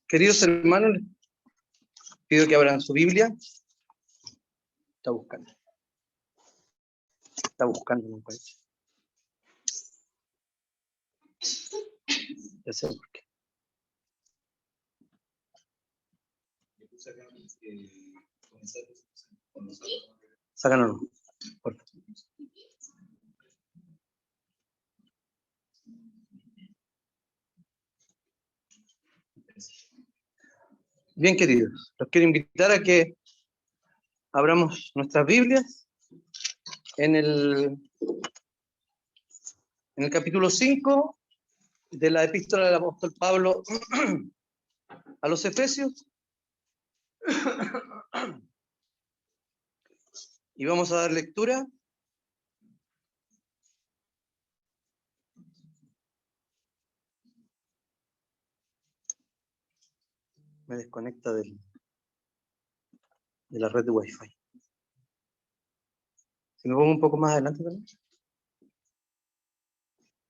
Queridos hermanos, les pido que abran su Biblia. Está buscando, no parece. Ya sé por qué. Sácanos, por favor. Bien, queridos, los quiero invitar a que abramos nuestras Biblias en el capítulo 5 de la epístola del apóstol Pablo a los Efesios. Y vamos a dar lectura me desconecta de la red de Wi-Fi. Si me pongo un poco más adelante también.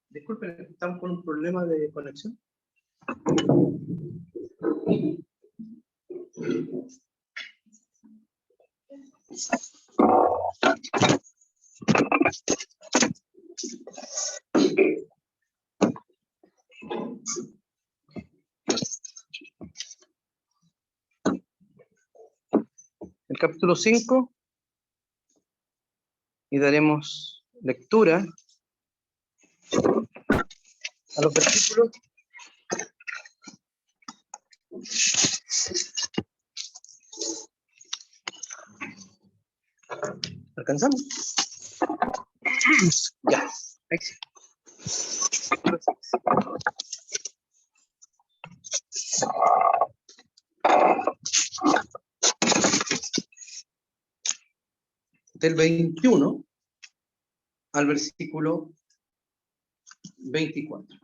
Disculpen, estamos con un problema de conexión. El capítulo 5 y daremos lectura a los versículos ¿alcanzamos? Ya, ahí sí. Del 21 al versículo 24.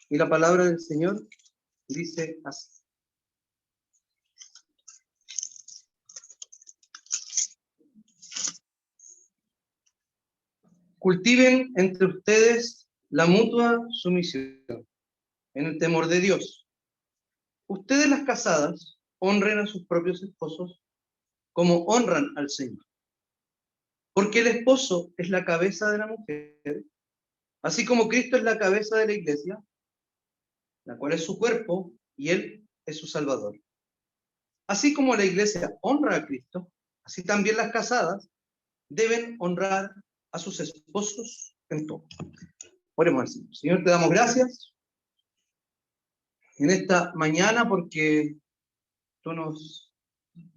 Y la palabra del Señor dice así. Cultiven entre ustedes la mutua sumisión en el temor de Dios. Ustedes, las casadas, honren a sus propios esposos como honran al Señor. Porque el esposo es la cabeza de la mujer, así como Cristo es la cabeza de la iglesia, la cual es su cuerpo y él es su Salvador. Así como la iglesia honra a Cristo, así también las casadas deben honrar a sus esposos en todo. Oremos al Señor. Señor, te damos gracias en esta mañana porque tú nos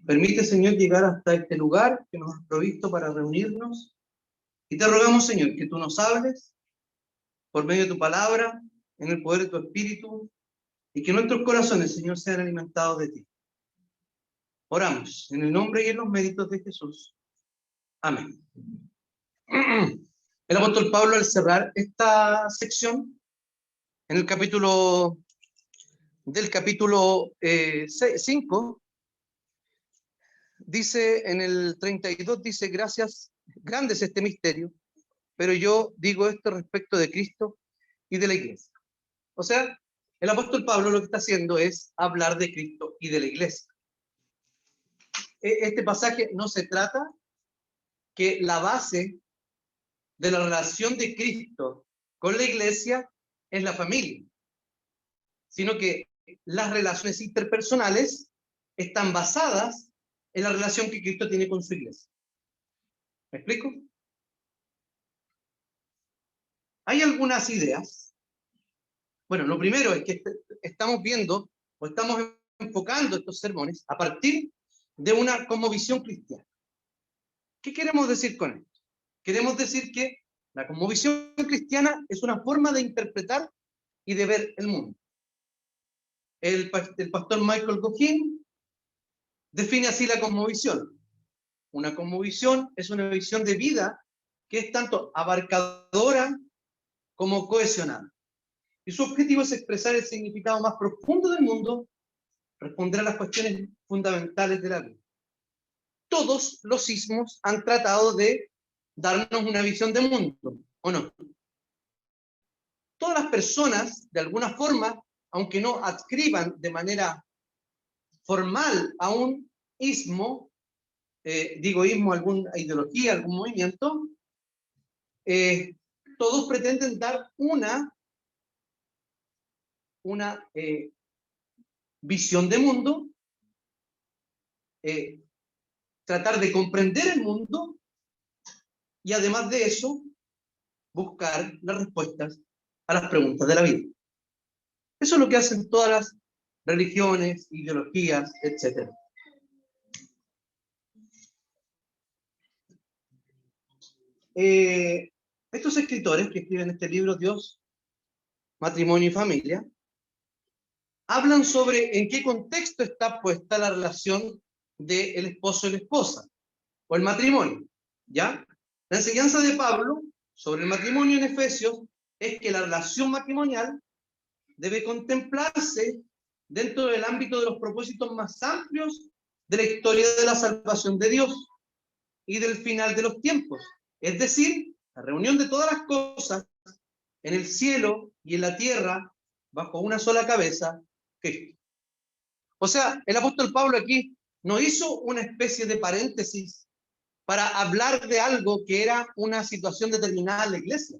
permites, Señor, llegar hasta este lugar que nos has provisto para reunirnos. Y te rogamos, Señor, que tú nos hables por medio de tu palabra, en el poder de tu Espíritu, y que nuestros corazones, Señor, sean alimentados de ti. Oramos en el nombre y en los méritos de Jesús. Amén. El apóstol Pablo, al cerrar esta sección, en el capítulo 5, dice en el 32, dice, gracias, grande es este misterio, pero yo digo esto respecto de Cristo y de la iglesia. O sea, el apóstol Pablo lo que está haciendo es hablar de Cristo y de la iglesia. Este pasaje no se trata que la base de la relación de Cristo con la iglesia es la familia, sino que las relaciones interpersonales están basadas en la relación que Cristo tiene con su iglesia. ¿Me explico? Hay algunas ideas. Bueno, lo primero es que estamos viendo o estamos enfocando estos sermones a partir de una cosmovisión cristiana. ¿Qué queremos decir con esto? Queremos decir que La cosmovisión cristiana es una forma de interpretar y de ver el mundo. El pastor Michael Goffin define así la cosmovisión. Una cosmovisión es una visión de vida que es tanto abarcadora como cohesionada. Y su objetivo es expresar el significado más profundo del mundo, responder a las cuestiones fundamentales de la vida. Todos los sismos han tratado de darnos una visión de mundo, ¿o no? Todas las personas, de alguna forma, aunque no adscriban de manera formal a un ismo, digo ismo, alguna ideología, algún movimiento, todos pretenden dar una visión de mundo, tratar de comprender el mundo y además de eso, buscar las respuestas a las preguntas de la vida. Eso es lo que hacen todas las religiones, ideologías, etc. Estos escritores que escriben este libro, Dios, Matrimonio y Familia, hablan sobre en qué contexto está puesta la relación del esposo y la esposa, o el matrimonio, ¿ya? La enseñanza de Pablo sobre el matrimonio en Efesios es que la relación matrimonial debe contemplarse dentro del ámbito de los propósitos más amplios de la historia de la salvación de Dios y del final de los tiempos. Es decir, la reunión de todas las cosas en el cielo y en la tierra bajo una sola cabeza, Cristo. O sea, el apóstol Pablo aquí no hizo una especie de paréntesis para hablar de algo que era una situación determinada en la iglesia,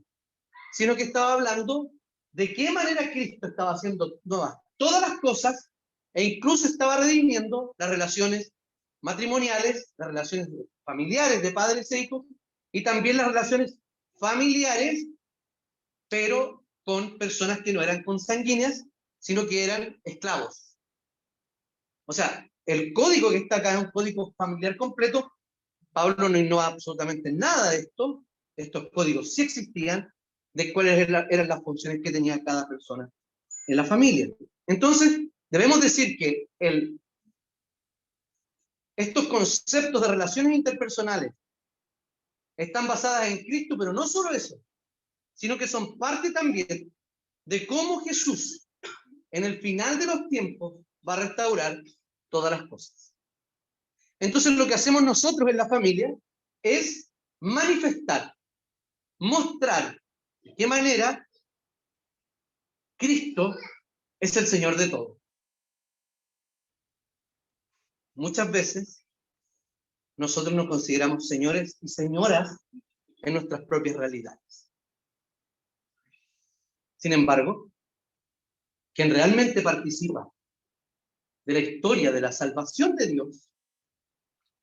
sino que estaba hablando de qué manera Cristo estaba haciendo todas las cosas e incluso estaba redimiendo las relaciones matrimoniales, las relaciones familiares de padres e hijos y también las relaciones familiares, pero con personas que no eran consanguíneas, sino que eran esclavos. O sea, el código que está acá es un código familiar completo. Pablo no innova absolutamente nada de esto. Estos códigos sí existían, de cuáles eran las funciones que tenía cada persona en la familia. Entonces, debemos decir que estos conceptos de relaciones interpersonales están basadas en Cristo, pero no solo eso, sino que son parte también de cómo Jesús, en el final de los tiempos, va a restaurar todas las cosas. Entonces, lo que hacemos nosotros en la familia es manifestar, mostrar de qué manera Cristo es el Señor de todo. Muchas veces nosotros nos consideramos señores y señoras en nuestras propias realidades. Sin embargo, quien realmente participa de la historia de la salvación de Dios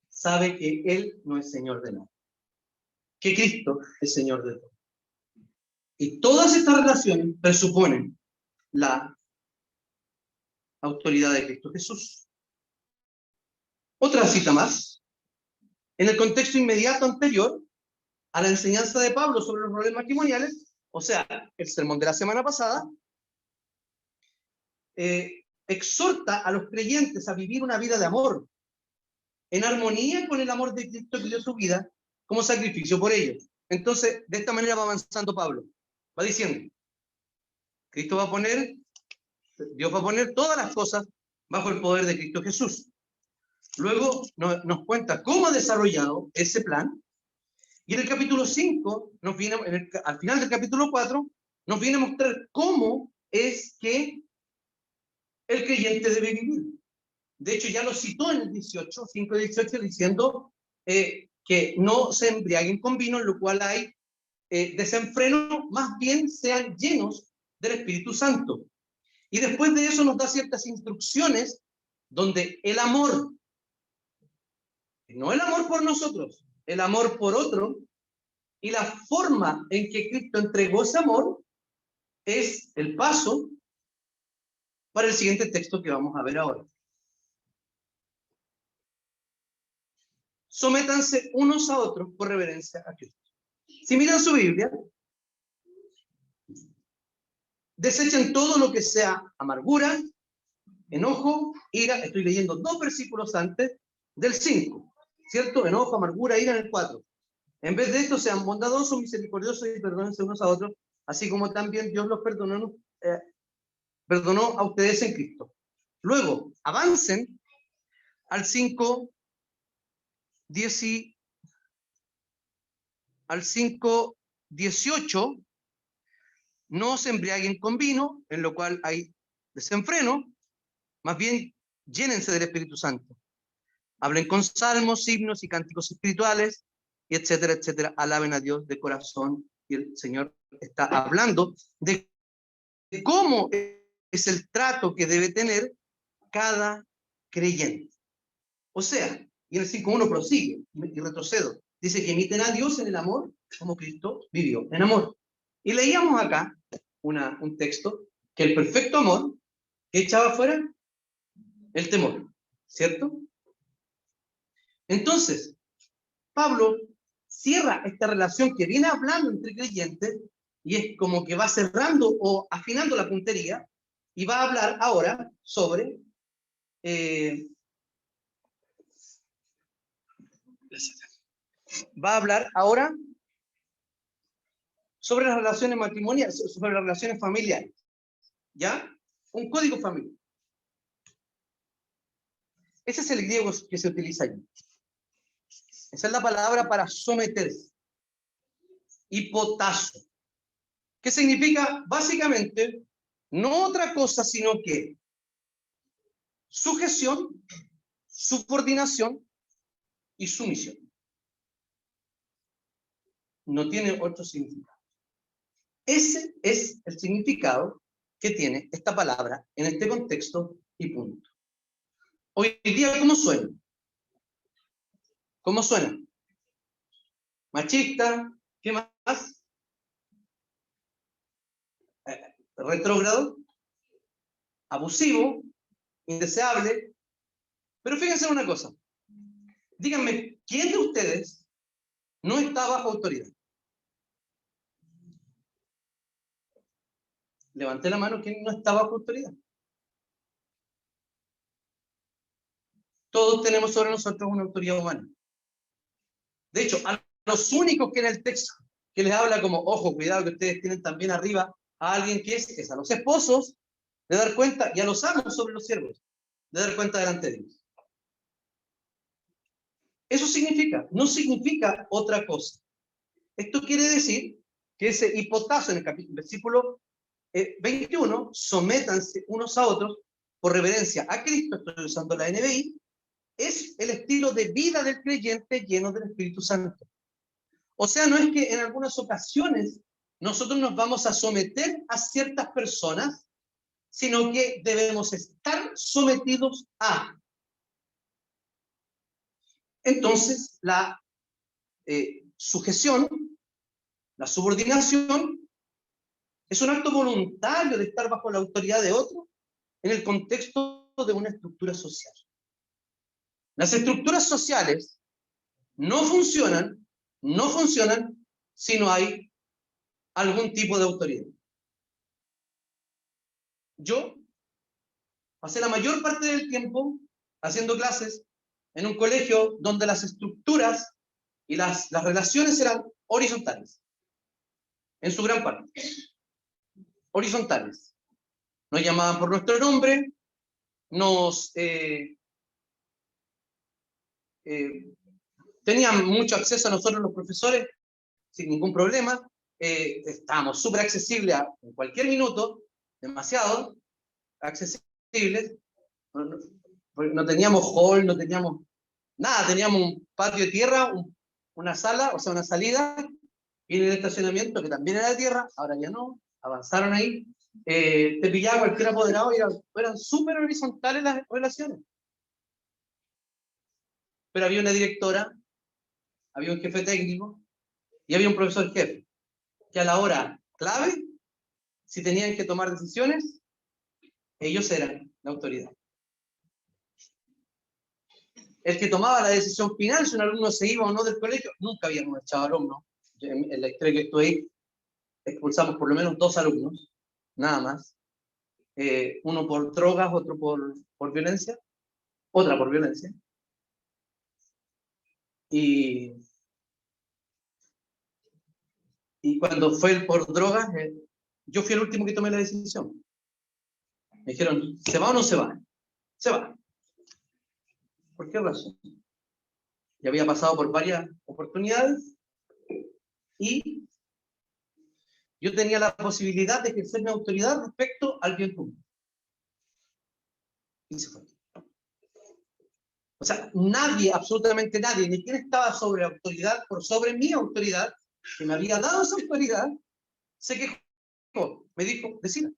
sabe que Él no es Señor de nada, que Cristo es Señor de todo. Y todas estas relaciones presuponen la autoridad de Cristo Jesús. Otra cita más. En el contexto inmediato anterior a la enseñanza de Pablo sobre los roles matrimoniales, o sea, el sermón de la semana pasada, exhorta a los creyentes a vivir una vida de amor, en armonía con el amor de Cristo que dio su vida como sacrificio por ellos. Entonces, de esta manera va avanzando Pablo. Va diciendo, Dios va a poner todas las cosas bajo el poder de Cristo Jesús. Luego nos cuenta cómo ha desarrollado ese plan. Y en el capítulo 5, al final del capítulo 4, nos viene a mostrar cómo es que el creyente debe vivir. De hecho, ya lo citó en el 18, 5:18, diciendo que no se embriaguen con vino, en lo cual hay desenfreno, más bien sean llenos del Espíritu Santo. Y después de eso nos da ciertas instrucciones donde el amor, no el amor por nosotros, el amor por otro, y la forma en que Cristo entregó ese amor es el paso para el siguiente texto que vamos a ver ahora. Sométanse unos a otros por reverencia a Cristo. Si miran su Biblia, desechen todo lo que sea amargura, enojo, ira. Estoy leyendo 2 versículos antes del 5, ¿cierto? Enojo, amargura, ira en el 4. En vez de esto, sean bondadosos, misericordiosos y perdónense unos a otros, así como también Dios los perdonó a ustedes en Cristo. Luego, avancen al 5:18. No se embriaguen con vino, en lo cual hay desenfreno, más bien llénense del Espíritu Santo. Hablen con salmos, himnos y cánticos espirituales, y etcétera, etcétera. Alaben a Dios de corazón. Y el Señor está hablando de cómo es el trato que debe tener cada creyente. O sea, y en el 5:1 prosigue y retrocedo. Dice que imiten a Dios en el amor como Cristo vivió en amor. Y leíamos acá un texto que el perfecto amor que echaba fuera el temor, ¿cierto? Entonces, Pablo cierra esta relación que viene hablando entre creyentes y es como que va cerrando o afinando la puntería y va a hablar ahora sobre sobre las relaciones matrimoniales, sobre las relaciones familiares, ¿ya? Un código familiar. Ese es el griego que se utiliza allí. Esa es la palabra para someterse. Hipotazo. ¿Qué significa? Básicamente, no otra cosa sino que sujeción, subordinación y sumisión. No tiene otro significado. Ese es el significado que tiene esta palabra en este contexto y punto. Hoy día, ¿cómo suena? ¿Cómo suena? Machista, ¿qué más? Retrógrado, abusivo, indeseable. Pero fíjense en una cosa. Díganme, ¿quién de ustedes no está bajo autoridad? Levanté la mano, ¿quién no está bajo autoridad? Todos tenemos sobre nosotros una autoridad humana. De hecho, a los únicos que en el texto que les habla como, ojo, cuidado que ustedes tienen también arriba a alguien que es a los esposos, de dar cuenta, y a los amos sobre los siervos, de dar cuenta delante de Dios. Eso significa, no significa otra cosa. Esto quiere decir que ese hipotazo en el versículo 21, sométanse unos a otros por reverencia a Cristo, estoy usando la NBI, es el estilo de vida del creyente lleno del Espíritu Santo. O sea, no es que en algunas ocasiones nosotros nos vamos a someter a ciertas personas, sino que debemos estar sometidos a. Entonces, la sujeción, la subordinación, es un acto voluntario de estar bajo la autoridad de otro en el contexto de una estructura social. Las estructuras sociales no funcionan si no hay algún tipo de autoridad. Yo pasé la mayor parte del tiempo haciendo clases en un colegio donde las estructuras y las relaciones eran horizontales, en su gran parte. Horizontales. Nos llamaban por nuestro nombre, tenían mucho acceso a nosotros los profesores, sin ningún problema. Estábamos súper accesibles en cualquier minuto, demasiado accesibles. No teníamos hall, no teníamos nada, teníamos un patio de tierra, una sala, o sea, una salida, y en el estacionamiento, que también era de tierra, ahora ya no, avanzaron ahí. Te pillaba cualquier apoderado y eran súper horizontales las relaciones. Pero había una directora, había un jefe técnico y había un profesor jefe, que a la hora clave, si tenían que tomar decisiones, ellos eran la autoridad. El que tomaba la decisión final, si un alumno se iba o no del colegio, nunca habíamos echado al alumno, En la historia que estoy, expulsamos por lo menos 2 alumnos, nada más. Uno por drogas, otro por violencia, otra por violencia. Y cuando fue el por drogas, yo fui el último que tomé la decisión. Me dijeron, ¿se va o no se va? Se va. ¿Por qué razón? Ya había pasado por varias oportunidades y yo tenía la posibilidad de ejercer mi autoridad respecto al bien común. Y se fue. O sea, nadie, absolutamente nadie, ni quien estaba sobre autoridad, por sobre mi autoridad, que me había dado esa autoridad, se quejó, me dijo, decida.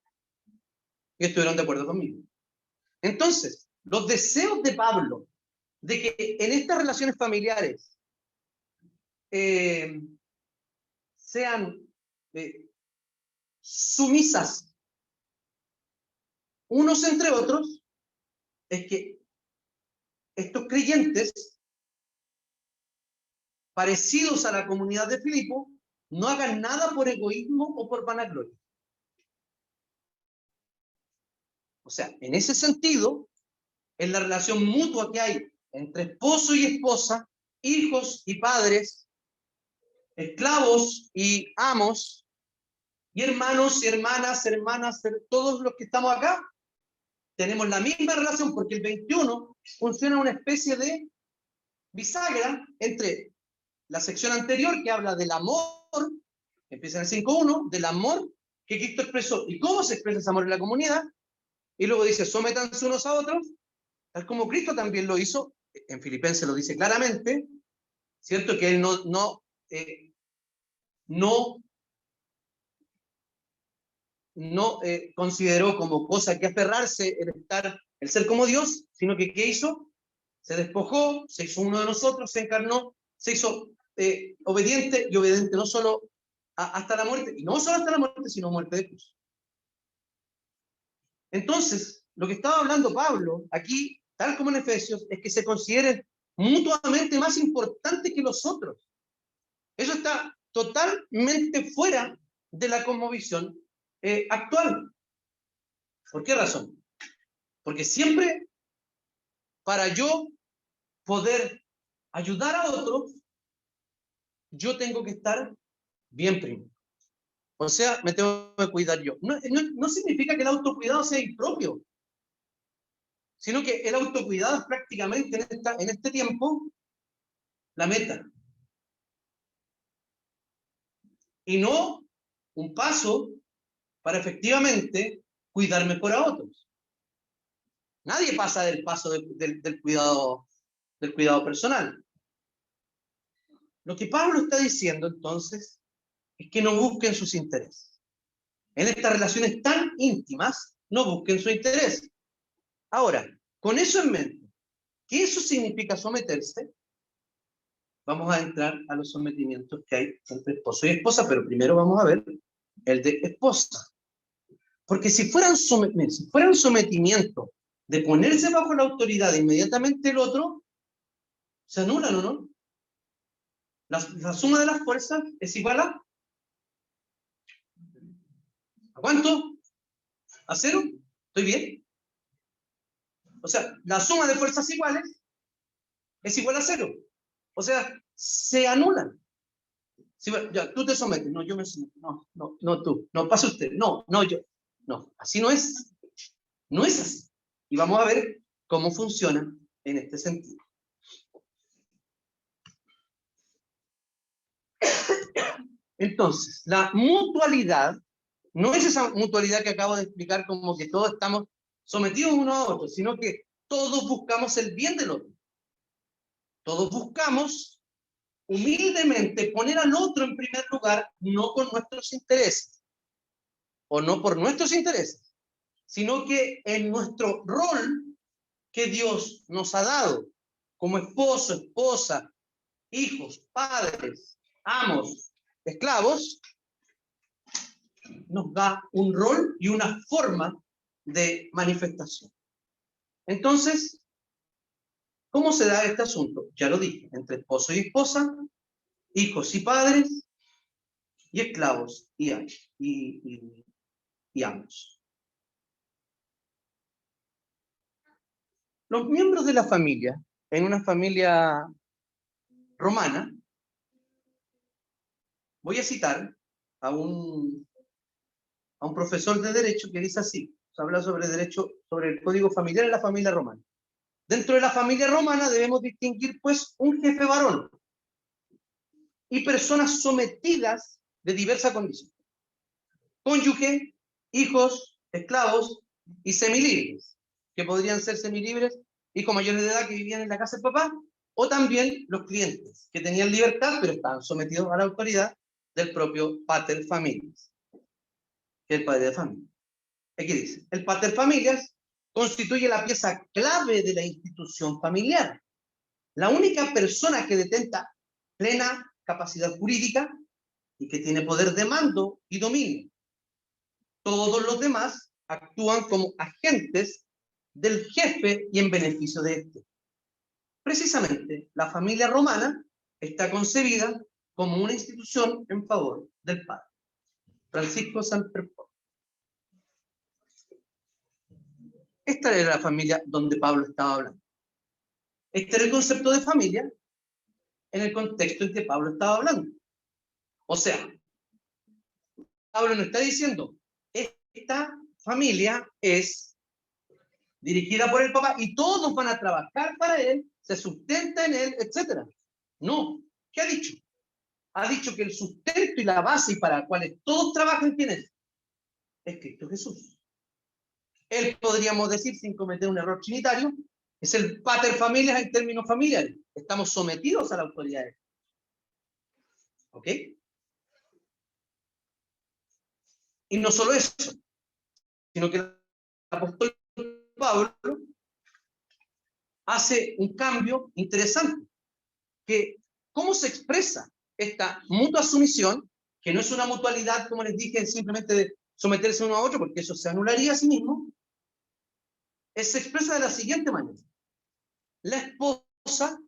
Y estuvieron de acuerdo conmigo. Entonces, los deseos de Pablo de que en estas relaciones familiares sean sumisas unos entre otros, es que estos creyentes, parecidos a la comunidad de Filipo, no hagan nada por egoísmo o por vanagloria. O sea, en ese sentido, en la relación mutua que hay entre esposo y esposa, hijos y padres, esclavos y amos, y hermanos y hermanas, todos los que estamos acá, tenemos la misma relación, porque el 21 funciona una especie de bisagra entre la sección anterior, que habla del amor, que empieza en el 5.1, del amor que Cristo expresó y cómo se expresa ese amor en la comunidad, y luego dice, sométanse unos a otros, tal como Cristo también lo hizo. En Filipenses lo dice claramente, ¿cierto? Que él no consideró como cosa que aferrarse el ser como Dios, sino que ¿qué hizo? Se despojó, se hizo uno de nosotros, se encarnó, se hizo obediente, y obediente no solo hasta la muerte, y no solo hasta la muerte, sino muerte de cruz. Entonces, lo que estaba hablando Pablo aquí, tal como en Efesios, es que se consideren mutuamente más importantes que los otros. Eso está totalmente fuera de la cosmovisión actual. ¿Por qué razón? Porque siempre, para yo poder ayudar a otros, yo tengo que estar bien primero. O sea, me tengo que cuidar yo. No significa que el autocuidado sea impropio, sino que el autocuidado es prácticamente en este tiempo la meta. Y no un paso para efectivamente cuidar mejor a otros. Nadie pasa del paso del cuidado personal. Lo que Pablo está diciendo entonces es que no busquen sus intereses. En estas relaciones tan íntimas, no busquen su interés. Ahora, con eso en mente, ¿qué eso significa someterse? Vamos a entrar a los sometimientos que hay entre esposo y esposa, pero primero vamos a ver el de esposa. Porque si fueran sometimiento de ponerse bajo la autoridad de inmediatamente el otro, se anulan, ¿o no? La suma de las fuerzas es igual ¿a cuánto? ¿A 0? ¿Estoy bien? O sea, la suma de fuerzas iguales es igual a 0. O sea, se anulan. Sí, bueno, ya, tú te sometes. No, yo me someto. No, tú. No, pasa usted. No, yo. No, así no es. No es así. Y vamos a ver cómo funciona en este sentido. Entonces, la mutualidad no es esa mutualidad que acabo de explicar, como que todos estamos sometidos uno a otro, sino que todos buscamos el bien del otro. Todos buscamos humildemente poner al otro en primer lugar, no con nuestros intereses, o no por nuestros intereses, sino que en nuestro rol que Dios nos ha dado, como esposo, esposa, hijos, padres, amos, esclavos, nos da un rol y una forma de manifestación. Entonces, ¿cómo se da este asunto? Ya lo dije, entre esposo y esposa, hijos y padres, y esclavos y amos. Los miembros de la familia, en una familia romana, voy a citar a un profesor de derecho que dice así, habla sobre derecho, sobre el código familiar en la familia romana. Dentro de la familia romana debemos distinguir, pues, un jefe varón y personas sometidas de diversa condición. Cónyuge, hijos, esclavos y semilibres, que podrían ser semilibres, hijos mayores de edad que vivían en la casa del papá, o también los clientes, que tenían libertad, pero estaban sometidos a la autoridad del propio pater familias, que es el padre de familia. Aquí dice, el pater familias constituye la pieza clave de la institución familiar, la única persona que detenta plena capacidad jurídica y que tiene poder de mando y dominio. Todos los demás actúan como agentes del jefe y en beneficio de este. Precisamente, la familia romana está concebida como una institución en favor del padre. Francisco Sanperpón. Esta era la familia donde Pablo estaba hablando. Este era el concepto de familia en el contexto en que Pablo estaba hablando. O sea, Pablo no está diciendo, esta familia es dirigida por el papá y todos van a trabajar para él, se sustenta en él, etc. No, ¿qué ha dicho? Ha dicho que el sustento y la base y para la cual todos trabajan, ¿quién es? Es Cristo Jesús. Él, podríamos decir, sin cometer un error trinitario, es el pater familias en términos familiares. Estamos sometidos a la autoridad. ¿Ok? Y no solo eso, sino que el apóstol Pablo hace un cambio interesante, que cómo se expresa esta mutua sumisión, que no es una mutualidad, como les dije, simplemente de someterse uno a otro, porque eso se anularía a sí mismo, se expresa de la siguiente manera. La esposa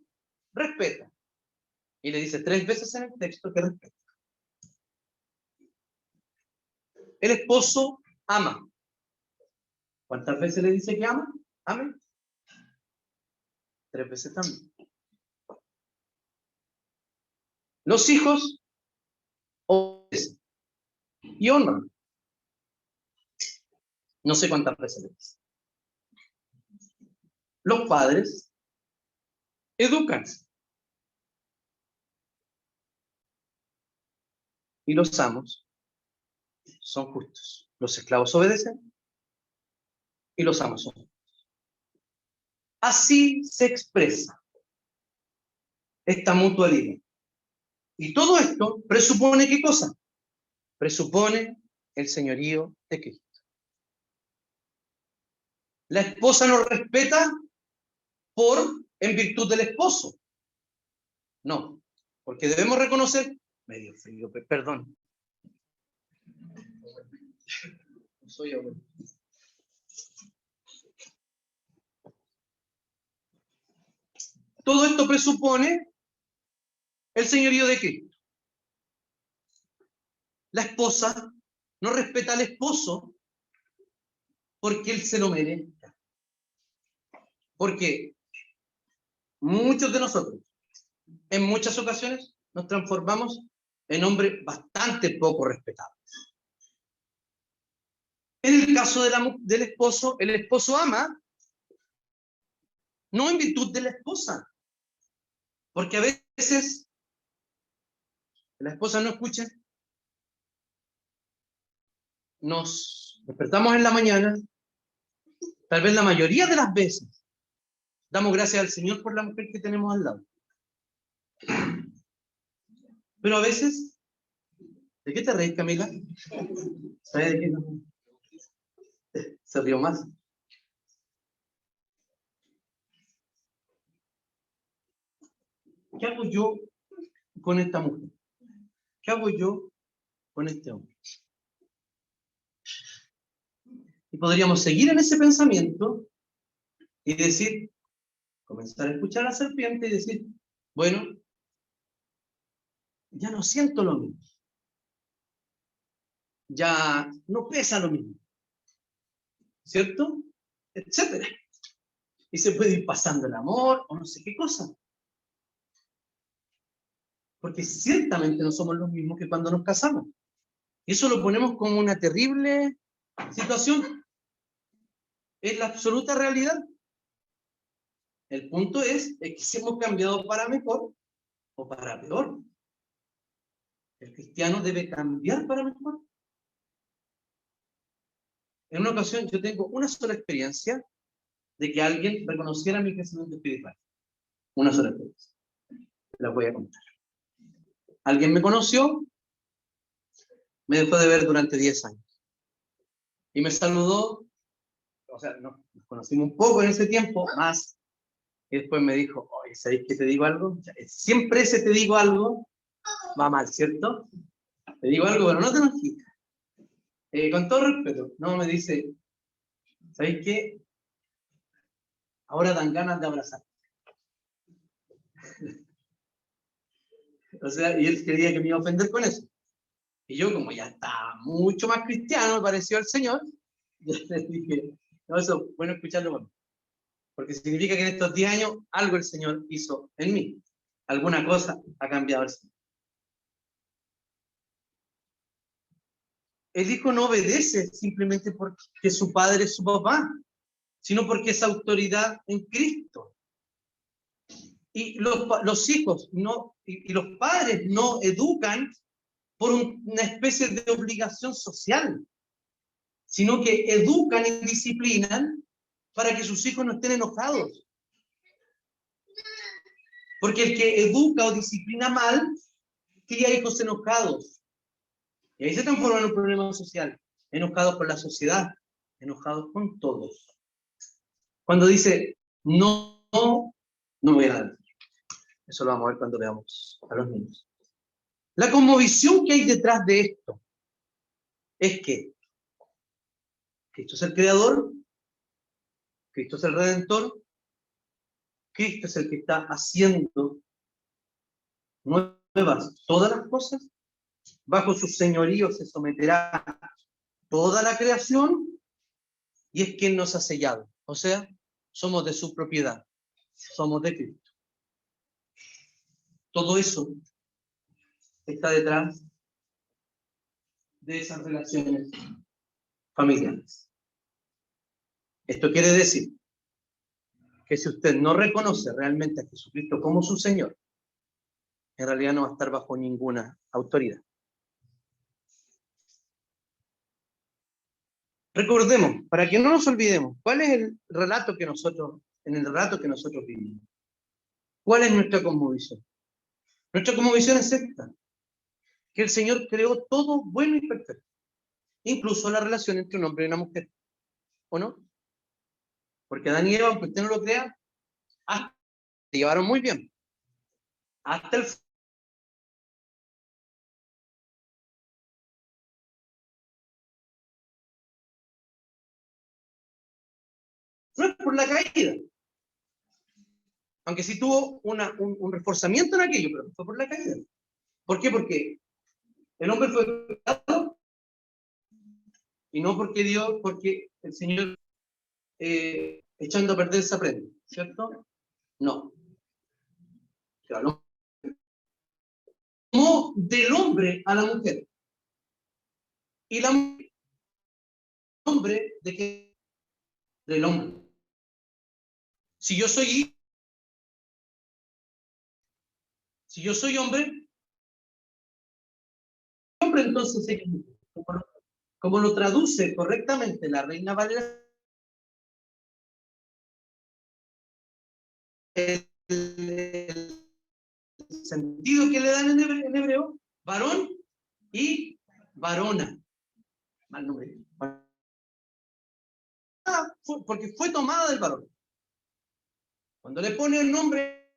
respeta, y le dice 3 veces en el texto que respeta. El esposo ama. ¿Cuántas veces le dice que ama? Amén. 3 veces también. Los hijos obedecen y honran. No sé cuántas veces le dice. Los padres educan. Y los amos son justos. Los esclavos obedecen y los amos son justos. Así se expresa esta mutualidad. Y todo esto presupone, ¿qué cosa? Presupone el señorío de Cristo. La esposa nos respeta en virtud del esposo. No, porque debemos reconocer, medio frío, perdón. Soy abuelo. Todo esto presupone el señorío de Cristo. La esposa no respeta al esposo porque él se lo merezca. Porque muchos de nosotros, en muchas ocasiones, nos transformamos en hombres bastante poco respetados. En el caso del esposo, el esposo ama, no en virtud de la esposa. Porque a veces la esposa no escucha, nos despertamos en la mañana, tal vez la mayoría de las veces, damos gracias al Señor por la mujer que tenemos al lado. Pero a veces, ¿de qué te reís, Camila? ¿Sabes de qué no? Se rió más. ¿Qué hago yo con esta mujer? ¿Qué hago yo con este hombre? Y podríamos seguir en ese pensamiento y decir, comenzar a escuchar a la serpiente y decir, bueno, ya no siento lo mismo. ya no pesa lo mismo, ¿cierto? Etcétera. Y se puede ir pasando el amor o no sé qué cosa. Porque ciertamente no somos los mismos que cuando nos casamos. Y eso lo ponemos como una terrible situación. Es la absoluta realidad. El punto es que si hemos cambiado para mejor o para peor. El cristiano debe cambiar para mejor. En una ocasión yo tengo una sola experiencia de que alguien reconociera mi crecimiento espiritual. Una sola experiencia. La voy a contar. Alguien me conoció, me dejó de ver durante 10 años. Y me saludó, o sea, nos conocimos un poco en ese tiempo, más. Y después me dijo, oye, ¿sabéis que te digo algo? Siempre ese te digo algo va mal, ¿cierto? Te digo algo, pero no te enojes. Con todo respeto, no me dice, ¿sabéis qué? Ahora dan ganas de abrazar. O sea, y él quería que me iba a ofender con eso. Y yo, como ya estaba mucho más cristiano, pareció al Señor, yo le dije, no, eso, bueno escucharlo bueno, porque significa que en estos 10 años algo el Señor hizo en mí. Alguna cosa ha cambiado el Señor. El hijo no obedece simplemente porque su padre es su papá, sino porque es autoridad en Cristo. Y los hijos no, y los padres no educan por una especie de obligación social, sino que educan y disciplinan para que sus hijos no estén enojados. Porque el que educa o disciplina mal, cría hijos enojados. Y ahí se transforma en un problema social. Enojados con la sociedad, enojados con todos. Cuando dice, no, no voy a dar. Eso lo vamos a ver cuando veamos a los niños. La conmovisión que hay detrás de esto es que Cristo es el creador, Cristo es el redentor, Cristo es el que está haciendo nuevas todas las cosas, bajo su señorío se someterá toda la creación y es quien nos ha sellado. O sea, somos de su propiedad, somos de Cristo. Todo eso está detrás de esas relaciones familiares. Esto quiere decir que si usted no reconoce realmente a Jesucristo como su Señor, en realidad no va a estar bajo ninguna autoridad. Recordemos, para que no nos olvidemos, ¿cuál es el relato que nosotros, en el relato que nosotros vivimos? ¿Cuál es nuestra cosmovisión? Nuestra cosmovisión es esta, que el Señor creó todo bueno y perfecto, incluso la relación entre un hombre y una mujer, ¿o no? Porque Adán y Eva, aunque usted no lo crea, se llevaron muy bien. Hasta el no es por la caída, aunque sí tuvo un reforzamiento en aquello, pero fue por la caída. ¿Por qué? Porque el hombre fue creado y no porque el Señor echando a perder esa prenda, ¿cierto? No. Claro, no del hombre a la mujer. Y la mujer, hombre, ¿de qué? Del hombre. Si yo soy hombre, entonces como lo traduce correctamente la Reina Valera, el sentido que le dan en hebreo, varón y varona. Mal nombre. Porque fue tomada del varón. Cuando le pone el nombre,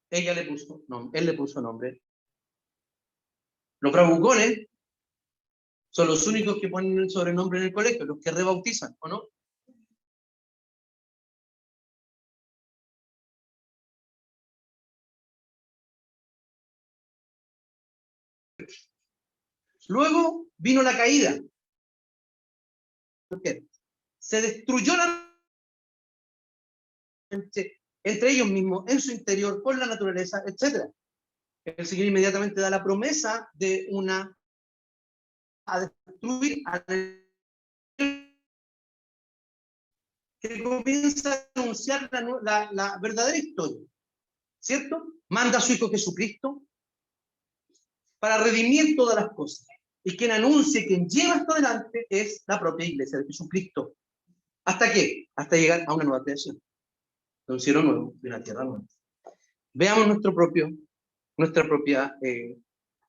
ella le puso nombre, él le puso nombre. Los bravucones son los únicos que ponen el sobrenombre en el colegio, los que rebautizan, ¿o no? Luego vino la caída. ¿Por qué? Se destruyó entre ellos mismos, en su interior, con la naturaleza, etc. El Señor inmediatamente da la promesa de a destruir, que comienza a anunciar la verdadera historia, ¿cierto? Manda a su Hijo Jesucristo para redimir todas las cosas. Y quien anuncia, quien lleva esto adelante es la propia iglesia de Jesucristo. ¿Hasta qué? Hasta llegar a una nueva creación, de un cielo nuevo, de una tierra nueva. Veamos nuestra propia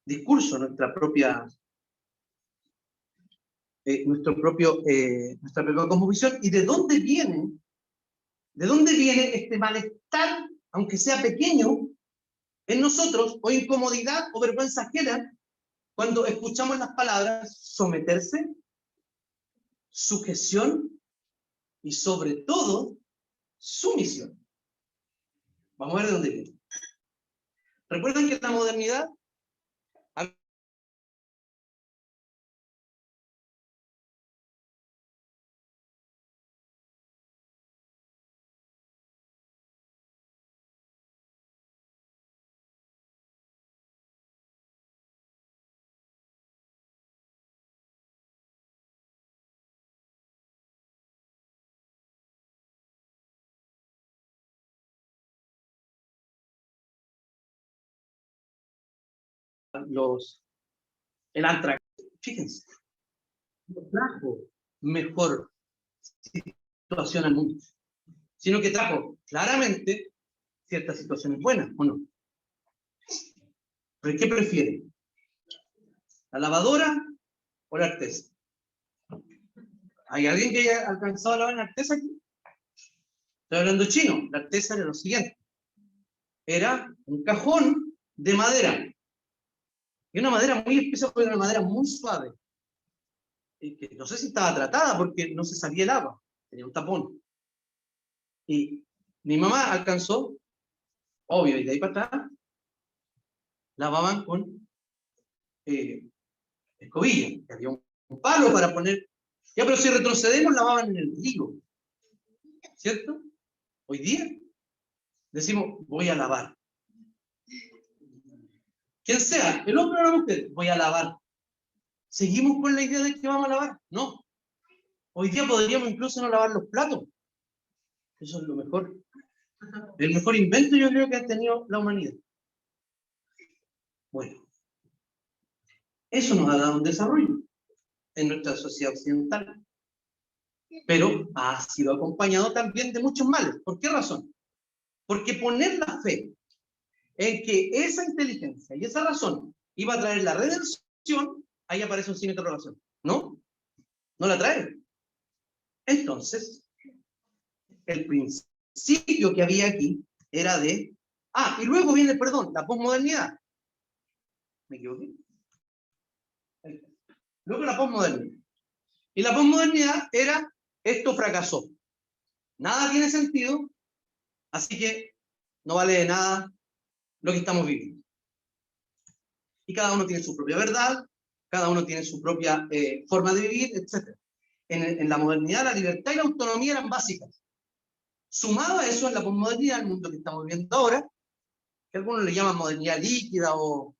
discurso, nuestra propia cosmovisión, y de dónde viene este malestar, aunque sea pequeño, en nosotros, o incomodidad o vergüenza ajena, cuando escuchamos las palabras someterse, sujeción y sobre todo sumisión. Vamos a ver de dónde viene. Recuerden que la modernidad el antrax, fíjense, no trajo mejor situación al mundo, sino que trajo claramente ciertas situaciones buenas, ¿o no? ¿Pero qué prefieren? ¿La lavadora o la artesa? ¿Hay alguien que haya alcanzado a lavar en artesa aquí? Estoy hablando chino. La artesa era lo siguiente. Era un cajón de madera. Y una madera muy espesa, porque era una madera muy suave. Y que no sé si estaba tratada porque no se salía el agua. Tenía un tapón. Y mi mamá alcanzó, obvio, y de ahí para atrás, lavaban con escobilla. Había un palo para poner. Ya, pero si retrocedemos, lavaban en el río. ¿Cierto? Hoy día decimos, voy a lavar. Quien sea, el hombre o la mujer, voy a lavar. ¿Seguimos con la idea de que vamos a lavar? No. Hoy día podríamos incluso no lavar los platos. Eso es lo mejor. El mejor invento yo creo que ha tenido la humanidad. Bueno, eso nos ha dado un desarrollo en nuestra sociedad occidental. Pero ha sido acompañado también de muchos males. ¿Por qué razón? Porque poner la fe en que esa inteligencia y esa razón iba a traer la redención, ahí aparece un signo de interrogación. ¿No? No la trae. Entonces, el principio que había aquí era de... y luego viene, perdón, la posmodernidad. ¿Me equivoqué? Luego la posmodernidad. Y la posmodernidad era, esto fracasó. Nada tiene sentido, así que no vale de nada lo que estamos viviendo. Y cada uno tiene su propia verdad, cada uno tiene su propia forma de vivir, etc. En la modernidad, la libertad y la autonomía eran básicas. Sumado a eso, en la posmodernidad, el mundo que estamos viviendo ahora, que algunos le llaman modernidad líquida o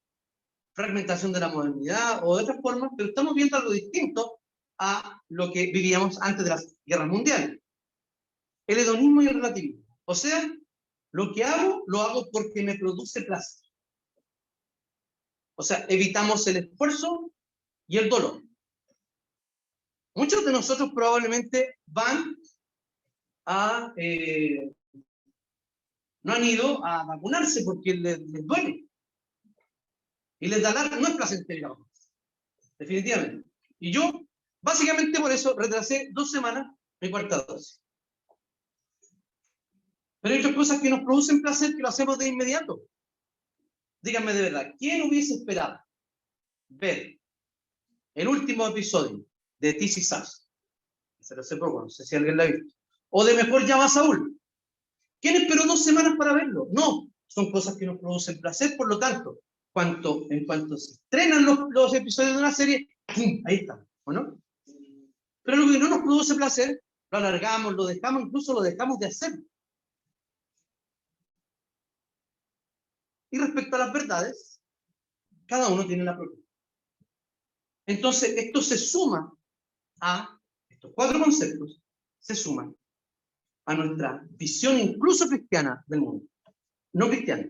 fragmentación de la modernidad o de otras formas, pero estamos viendo algo distinto a lo que vivíamos antes de las guerras mundiales. El hedonismo y el relativismo. O sea, lo que hago, lo hago porque me produce placer. O sea, evitamos el esfuerzo y el dolor. Muchos de nosotros probablemente no han ido a vacunarse porque les duele. Y les da no es placentero, definitivamente. Y yo, básicamente por eso, retrasé 2 semanas mi cuarta dosis. Pero hay otras cosas que nos producen placer que lo hacemos de inmediato. Díganme de verdad, ¿quién hubiese esperado ver el último episodio de This Is Us? Se lo sé poco, no sé si alguien lo ha visto. O de Mejor Llama a Saúl. ¿Quién esperó 2 semanas para verlo? No, son cosas que nos producen placer, por lo tanto, en cuanto se estrenan los episodios de una serie, ¡pum!, ahí están, ¿o no? Pero lo que no nos produce placer, lo alargamos, lo dejamos, incluso lo dejamos de hacer. Y respecto a las verdades, cada uno tiene la propia. Entonces, esto se suma a, estos 4 conceptos, se suman a nuestra visión incluso cristiana del mundo. No cristiana,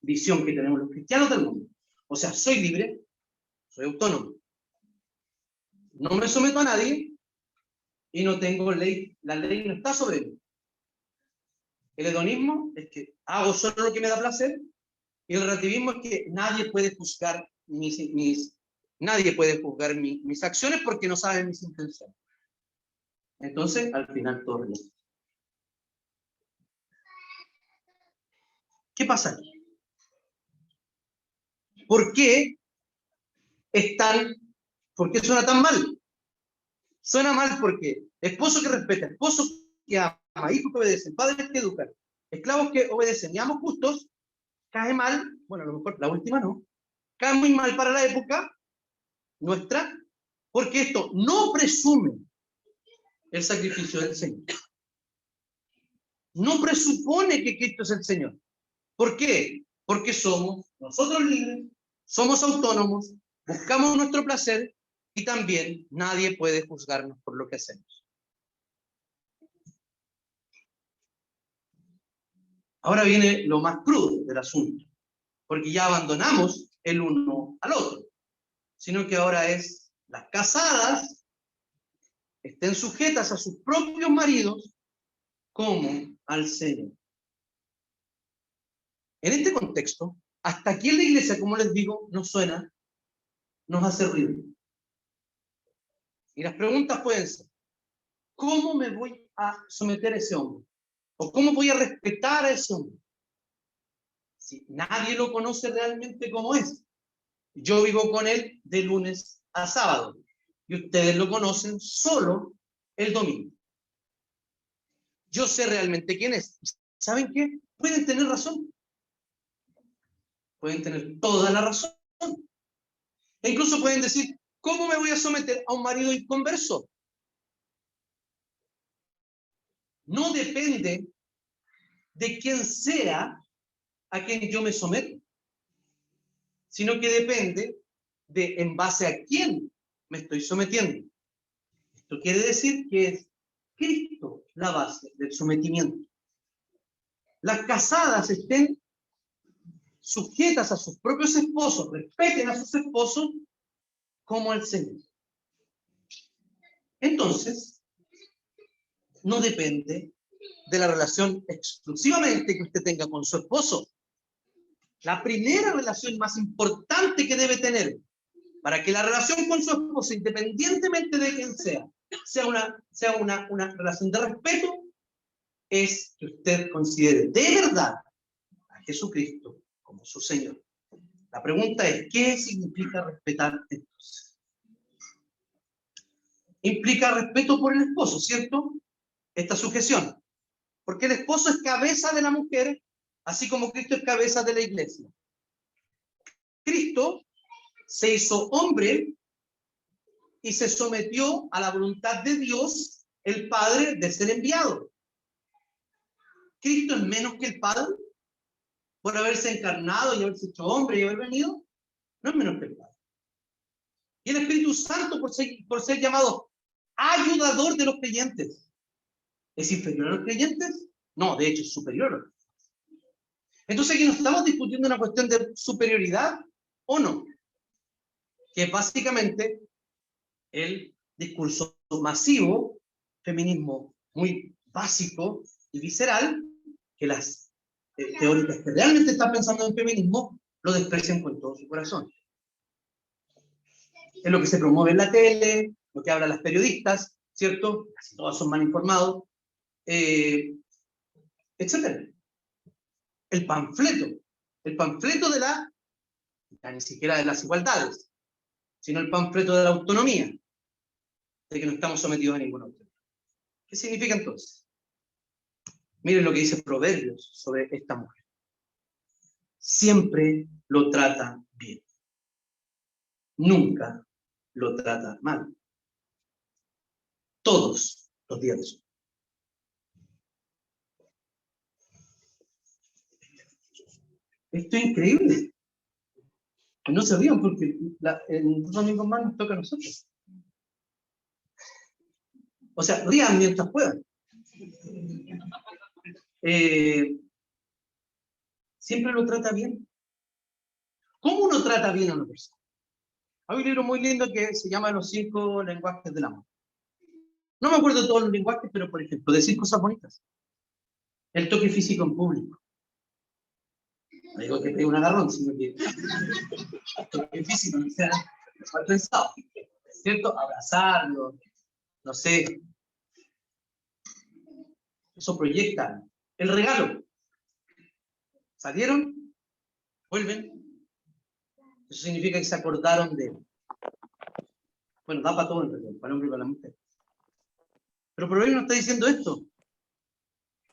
visión que tenemos los cristianos del mundo. O sea, soy libre, soy autónomo. No me someto a nadie y no tengo ley. La ley no está sobre mí. El hedonismo es que hago solo lo que me da placer, y el relativismo es que nadie puede juzgar nadie puede juzgar mis acciones porque no saben mis intenciones. Entonces, al final todo es. ¿Qué pasa aquí? ¿Por qué suena tan mal? Suena mal porque esposo que respeta, esposo que ama, hijos que obedecen, padres que educan, esclavos que obedecen y amos justos, cae mal, bueno, a lo mejor la última no, cae muy mal para la época nuestra, porque esto no presume el sacrificio del Señor. No presupone que Cristo es el Señor. ¿Por qué? Porque somos nosotros libres, somos autónomos, buscamos nuestro placer y también nadie puede juzgarnos por lo que hacemos. Ahora viene lo más crudo del asunto, porque ya abandonamos el uno al otro, sino que ahora es las casadas estén sujetas a sus propios maridos como al Señor. En este contexto, hasta aquí en la iglesia, como les digo, nos suena, nos hace ruido. Y las preguntas pueden ser, ¿cómo me voy a someter a ese hombre? ¿O cómo voy a respetar a ese hombre? Si nadie lo conoce realmente como es. Yo vivo con él de lunes a sábado. Y ustedes lo conocen solo el domingo. Yo sé realmente quién es. ¿Saben qué? Pueden tener razón. Pueden tener toda la razón. E incluso pueden decir, ¿cómo me voy a someter a un marido inconverso? No depende de quién sea a quien yo me someto, sino que depende de en base a quién me estoy sometiendo. Esto quiere decir que es Cristo la base del sometimiento. Las casadas estén sujetas a sus propios esposos, respeten a sus esposos como al Señor. Entonces, no depende de la relación exclusivamente que usted tenga con su esposo. La primera relación más importante que debe tener para que la relación con su esposo, independientemente de quién sea una relación de respeto, es que usted considere de verdad a Jesucristo como su Señor. La pregunta es, ¿qué significa respetar entonces? Implica respeto por el esposo, ¿cierto? Esta sujeción. Porque el esposo es cabeza de la mujer, así como Cristo es cabeza de la iglesia. Cristo se hizo hombre y se sometió a la voluntad de Dios, el Padre, de ser enviado. ¿Cristo es menos que el Padre por haberse encarnado y haberse hecho hombre y haber venido? No es menos que el Padre. Y el Espíritu Santo, por ser llamado ayudador de los creyentes, ¿es inferior a los creyentes? No, de hecho es superior a los creyentes. Entonces aquí no estamos discutiendo una cuestión de superioridad o no, que es básicamente el discurso masivo, feminismo muy básico y visceral, que las teóricas que realmente están pensando en feminismo lo desprecian con todo su corazón. Es lo que se promueve en la tele, lo que hablan las periodistas, ¿cierto? Casi todas son mal informados, etc. El panfleto de ya ni siquiera de las igualdades, sino el panfleto de la autonomía, de que no estamos sometidos a ninguna autoridad. ¿Qué significa entonces? Miren lo que dice Proverbios sobre esta mujer. siempre lo trata bien. Nunca lo trata mal. Todos los días de su vida. Esto es increíble. No se rían porque en 2 domingos más nos toca a nosotros. O sea, rían mientras puedan. Siempre lo trata bien. ¿Cómo uno trata bien a una persona? Hay un libro muy lindo que se llama Los 5 lenguajes del amor. No me acuerdo de todos los lenguajes, pero por ejemplo, decir cosas bonitas. El toque físico en público. No digo que pegue un agarrón, sino que el toque físico, o sea, mal pensado. ¿Cierto? Abrazarlo, no sé. Eso proyecta. El regalo. ¿Salieron? ¿Vuelven? Eso significa que se acordaron de él. Bueno, da para todo en realidad, para el hombre y para la mujer. Pero Proverbio nos está diciendo esto.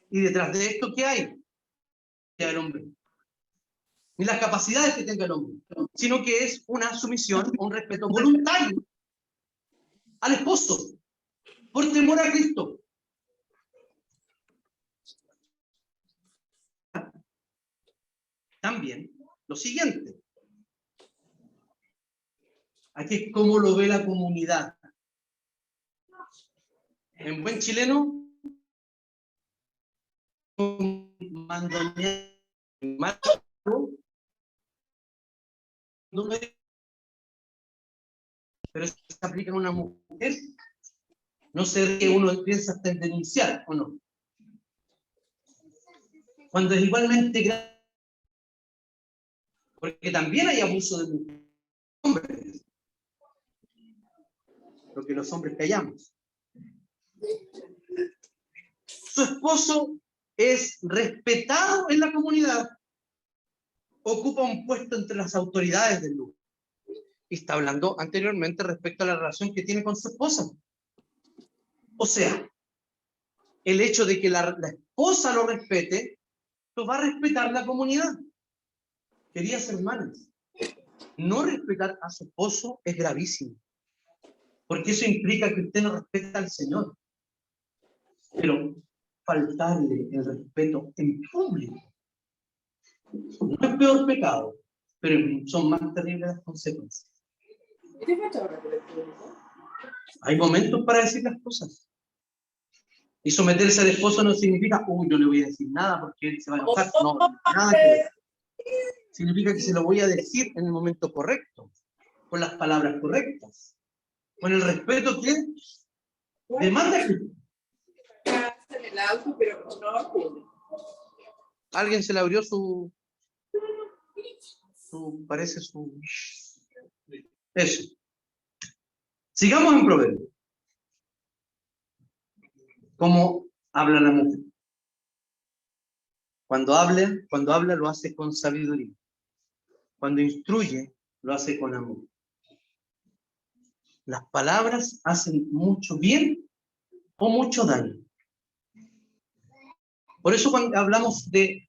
Y detrás de esto, ¿qué hay? ¿Qué hay el hombre? Ni las capacidades que tenga el hombre, sino que es una sumisión, un respeto voluntario al esposo, por temor a Cristo. También, lo siguiente. Aquí es cómo lo ve la comunidad. En buen chileno, pero se aplica a una mujer. No sé que uno piensa hasta en denunciar, ¿o no? Cuando es igualmente grave, porque también hay abuso de hombres, lo que los hombres callamos. Su esposo es respetado en la comunidad, ocupa un puesto entre las autoridades del lugar. Y está hablando anteriormente respecto a la relación que tiene con su esposa. O sea, el hecho de que la esposa lo respete, lo va a respetar la comunidad. Queridas hermanas, no respetar a su esposo es gravísimo, porque eso implica que usted no respeta al Señor. Pero faltarle el respeto en público no es peor pecado, pero son más terribles las consecuencias. Hay momentos para decir las cosas. Y someterse al esposo no significa, uy, no le voy a decir nada porque él se va a enojar. No, nada que ver. Significa que se lo voy a decir en el momento correcto, con las palabras correctas, con el respeto que demanda que... Alguien se le abrió parece su... Eso. Sigamos en Proverbios. ¿Cómo habla la mujer? Cuando habla lo hace con sabiduría. Cuando instruye, lo hace con amor. Las palabras hacen mucho bien o mucho daño. Por eso cuando hablamos de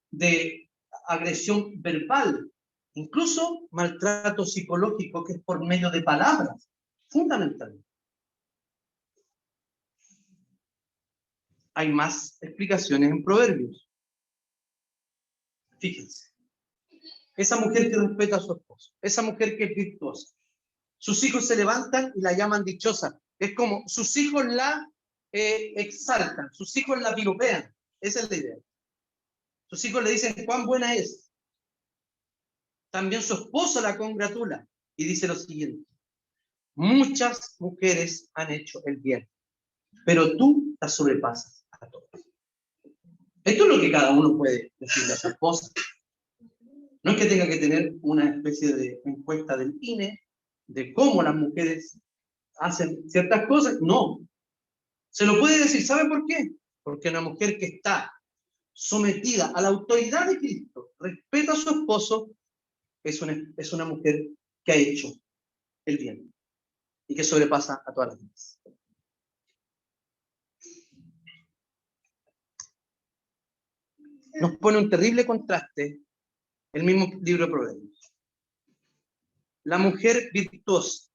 agresión verbal, incluso maltrato psicológico, que es por medio de palabras, fundamentalmente. Hay más explicaciones en Proverbios. Fíjense. Esa mujer que respeta a su esposo, esa mujer que es virtuosa, sus hijos se levantan y la llaman dichosa. Es como sus hijos la exaltan, sus hijos la piropean. Esa es la idea. Sus hijos le dicen cuán buena es. También su esposo la congratula y dice lo siguiente: muchas mujeres han hecho el bien, pero tú la sobrepasas a todos. Esto es lo que cada uno puede decirle a su esposa. No es que tenga que tener una especie de encuesta del INE de cómo las mujeres hacen ciertas cosas. No. Se lo puede decir. ¿Sabe por qué? Porque una mujer que está sometida a la autoridad de Cristo, respeta a su esposo, es una mujer que ha hecho el bien y que sobrepasa a todas las demás. Nos pone un terrible contraste El mismo libro de Proverbios. La mujer virtuosa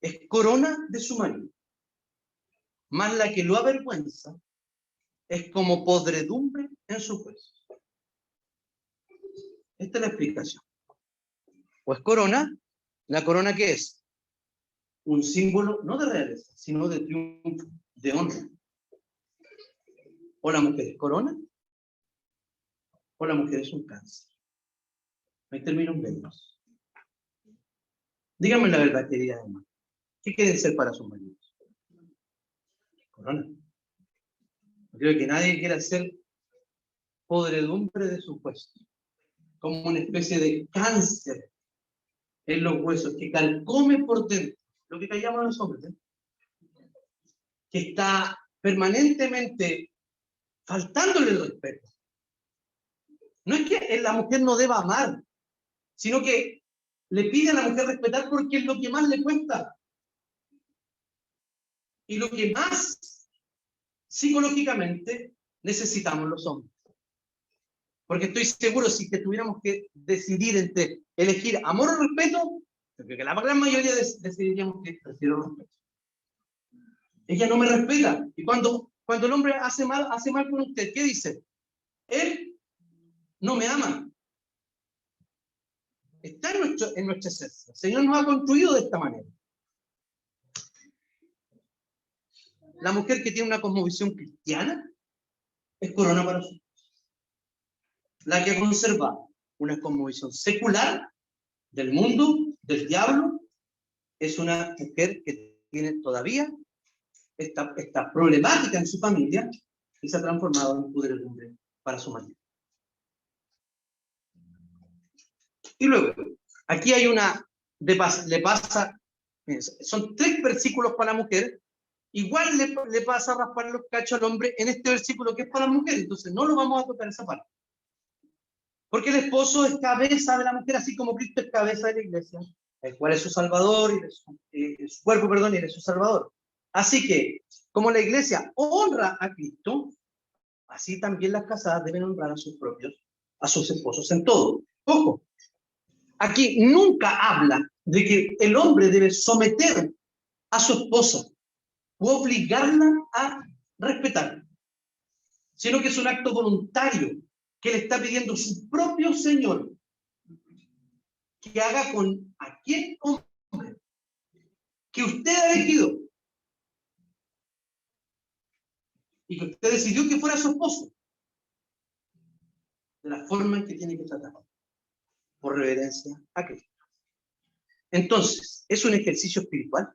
es corona de su marido, mas la que lo avergüenza es como podredumbre en su hueso. Esta es la explicación. Pues corona, ¿la corona qué es? Un símbolo no de realeza, sino de triunfo, de honra. O la mujer es corona, o la mujer es un cáncer. No hay términos medios. Díganme la verdad, querida hermana. ¿Qué quieren ser para sus maridos? Corona. No creo que nadie quiera ser podredumbre de su puesto, como una especie de cáncer en los huesos, que carcome por dentro, lo que callamos los hombres, ¿eh? Que está permanentemente faltándole el respeto. No es que la mujer no deba amar, sino que le pide a la mujer respetar porque es lo que más le cuesta. Y lo que más psicológicamente necesitamos los hombres. Porque estoy seguro, si que tuviéramos que decidir entre elegir amor o respeto, creo que la gran mayoría decidiríamos que prefiero respeto. Ella no me respeta. Y cuando el hombre hace mal con usted, ¿qué dice? Él no me ama. Está en nuestra esencia. El Señor nos ha construido de esta manera. La mujer que tiene una cosmovisión cristiana es corona para nosotros. La que conserva una cosmovisión secular del mundo, del diablo, es una mujer que tiene todavía esta problemática en su familia y se ha transformado en podredumbre para su marido. Y luego, aquí hay le pasa, son 3 versículos para la mujer, igual le pasa a raspar los cachos al hombre en este versículo que es para la mujer, entonces no lo vamos a tocar esa parte. Porque el esposo es cabeza de la mujer, así como Cristo es cabeza de la iglesia, el cual es su salvador, y su cuerpo, perdón, y es su salvador. Así que, como la iglesia honra a Cristo, así también las casadas deben honrar a sus esposos en todo. Ojo, aquí nunca habla de que el hombre debe someter a su esposa o obligarla a respetar, sino que es un acto voluntario que le está pidiendo su propio Señor que haga con aquel hombre que usted ha elegido y que usted decidió que fuera su esposo, de la forma en que tiene que tratar, por reverencia a Cristo. Entonces, es un ejercicio espiritual,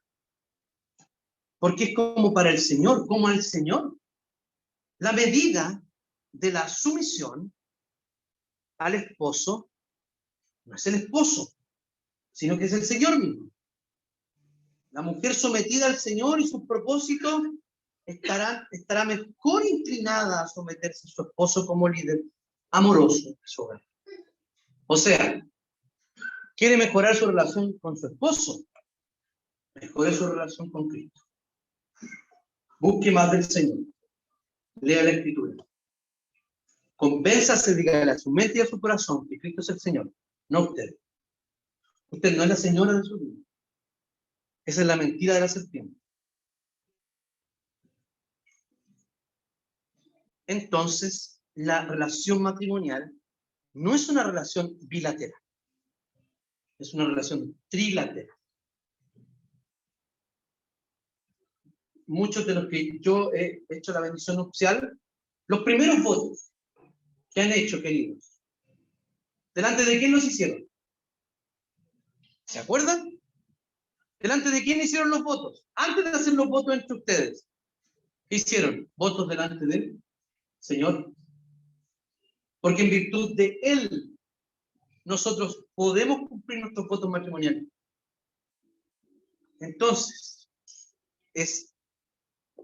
porque es como para el Señor, como al Señor. La medida de la sumisión al esposo no es el esposo, sino que es el Señor mismo. La mujer sometida al Señor y sus propósitos estará mejor inclinada a someterse a su esposo como líder amoroso de su hogar. O sea, quiere mejorar su relación con su esposo, mejore su relación con Cristo. Busque más del Señor. Lea la Escritura. Convénzase, dígale a su mente y a su corazón que Cristo es el Señor, no usted. Usted no es la señora de su vida. Esa es la mentira de la serpiente. Entonces, la relación matrimonial no es una relación bilateral, es una relación trilateral. Muchos de los que yo he hecho la bendición nupcial, los primeros votos que han hecho, queridos, ¿delante de quién los hicieron? ¿Se acuerdan? ¿Delante de quién hicieron los votos? Antes de hacer los votos entre ustedes, ¿qué hicieron? Votos delante del Señor. Porque en virtud de Él, nosotros podemos cumplir nuestros votos matrimoniales. Entonces,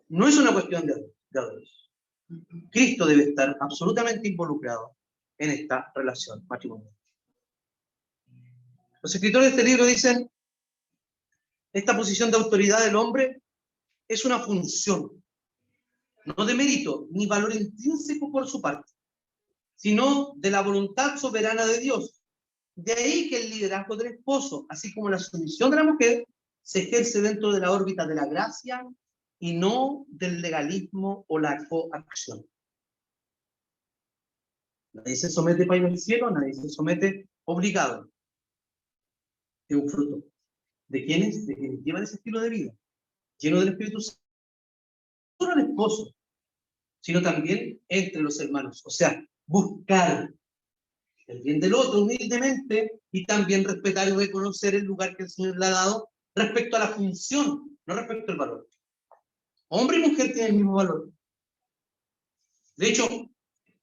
no es una cuestión de adoración. Cristo debe estar absolutamente involucrado en esta relación matrimonial. Los escritores de este libro dicen, esta posición de autoridad del hombre es una función, no de mérito ni valor intrínseco por su parte, sino de la voluntad soberana de Dios. De ahí que el liderazgo del esposo, así como la sumisión de la mujer, se ejerce dentro de la órbita de la gracia y no del legalismo o la coacción. Nadie se somete para ir al cielo, nadie se somete obligado. Es un fruto. ¿De quiénes? De quienes llevan ese estilo de vida, lleno del Espíritu Santo. No solo el esposo, sino también entre los hermanos. O sea, buscar el bien del otro humildemente y también respetar y reconocer el lugar que el Señor le ha dado respecto a la función, no respecto al valor. Hombre y mujer tienen el mismo valor. De hecho,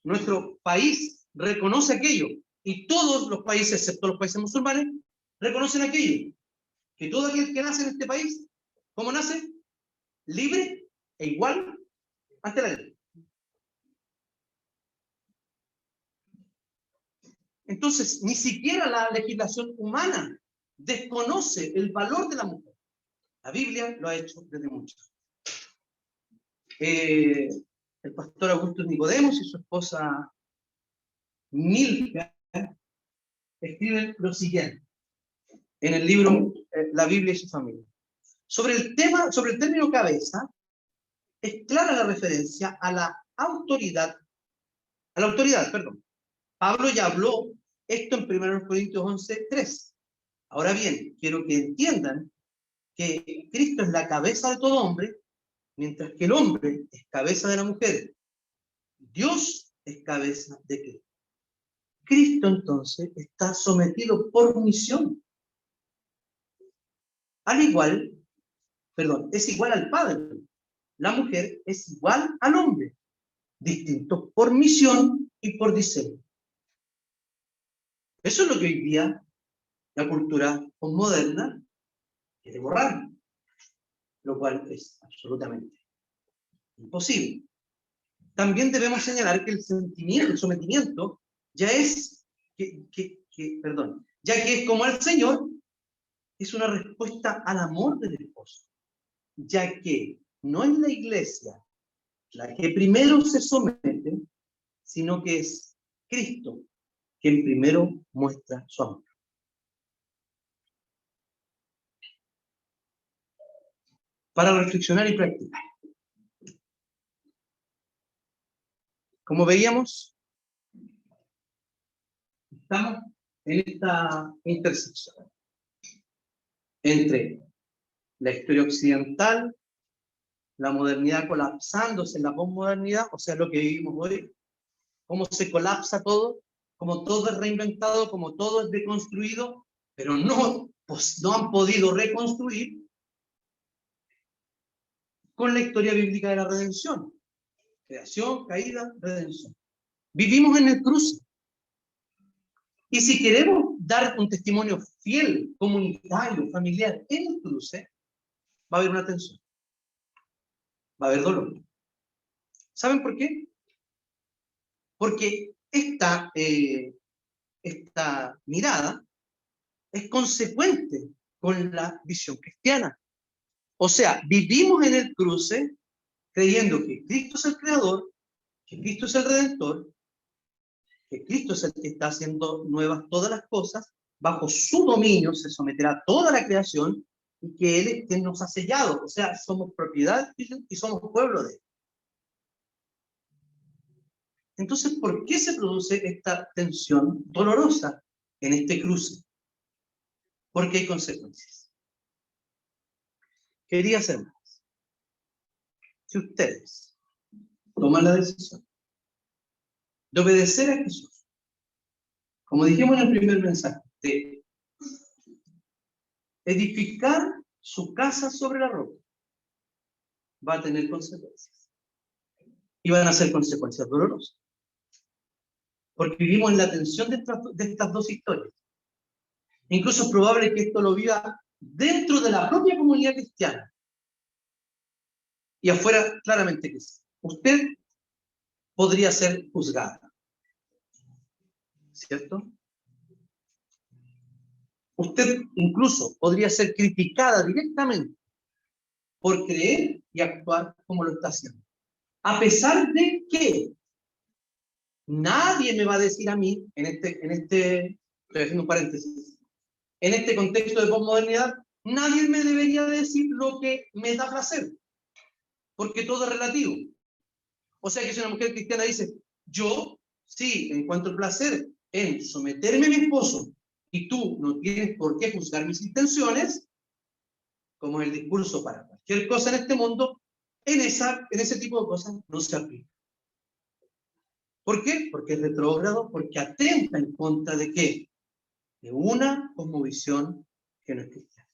nuestro país reconoce aquello, y todos los países, excepto los países musulmanes, reconocen aquello, que todo aquel que nace en este país, ¿cómo nace? Libre e igual ante la ley. Entonces, ni siquiera la legislación humana desconoce el valor de la mujer. La Biblia lo ha hecho desde mucho. El pastor Augusto Nicodemos y su esposa Milka escriben lo siguiente en el libro La Biblia y su familia. Sobre el término cabeza, es clara la referencia a la autoridad, perdón. Pablo ya habló esto en 1 Corintios 11:3. Ahora bien, quiero que entiendan que Cristo es la cabeza de todo hombre, mientras que el hombre es cabeza de la mujer. Dios es cabeza de Cristo. Cristo entonces está sometido por misión. Es igual al Padre. La mujer es igual al hombre, distintos por misión y por diseño. Eso es lo que hoy día la cultura posmoderna quiere borrar, lo cual es absolutamente imposible. También debemos señalar que el sometimiento, ya es, ya que es como al Señor, es una respuesta al amor del esposo, ya que no es la iglesia la que primero se somete, sino que es Cristo quien primero muestra su amor. Para reflexionar y practicar. Como veíamos, estamos en esta intersección entre la historia occidental, la modernidad colapsándose en la posmodernidad, o sea, lo que vivimos hoy, cómo se colapsa todo, como todo es reinventado, como todo es deconstruido, pero no han podido reconstruir con la historia bíblica de la redención. Creación, caída, redención. Vivimos en el cruce. Y si queremos dar un testimonio fiel, comunitario, familiar en el cruce, va a haber una tensión. Va a haber dolor. ¿Saben por qué? Porque esta mirada es consecuente con la visión cristiana. O sea, vivimos en el cruce creyendo que Cristo es el creador, que Cristo es el redentor, que Cristo es el que está haciendo nuevas todas las cosas, bajo su dominio se someterá toda la creación y que Él es quien nos ha sellado. O sea, somos propiedad y somos pueblo de Él. Entonces, ¿por qué se produce esta tensión dolorosa en este cruce? Porque hay consecuencias. Quería hacer más. Si ustedes toman la decisión de obedecer a Jesús, como dijimos en el primer mensaje, de edificar su casa sobre la roca, va a tener consecuencias. Y van a ser consecuencias dolorosas. Porque vivimos en la tensión de estas dos historias. Incluso es probable que esto lo viva dentro de la propia comunidad cristiana. Y afuera, claramente que sí. Usted podría ser juzgada. ¿Cierto? Usted incluso podría ser criticada directamente por creer y actuar como lo está haciendo. A pesar de que Nadie me va a decir a mí, estoy haciendo un paréntesis, en este contexto de posmodernidad, nadie me debería decir lo que me da placer, porque todo es relativo. O sea que si una mujer cristiana dice, yo sí encuentro placer en someterme a mi esposo y tú no tienes por qué juzgar mis intenciones, como el discurso para cualquier cosa en este mundo, en ese tipo de cosas no se aplica. ¿Por qué? Porque es retrógrado, porque atenta en contra de ¿qué? De una cosmovisión que no es cristiana.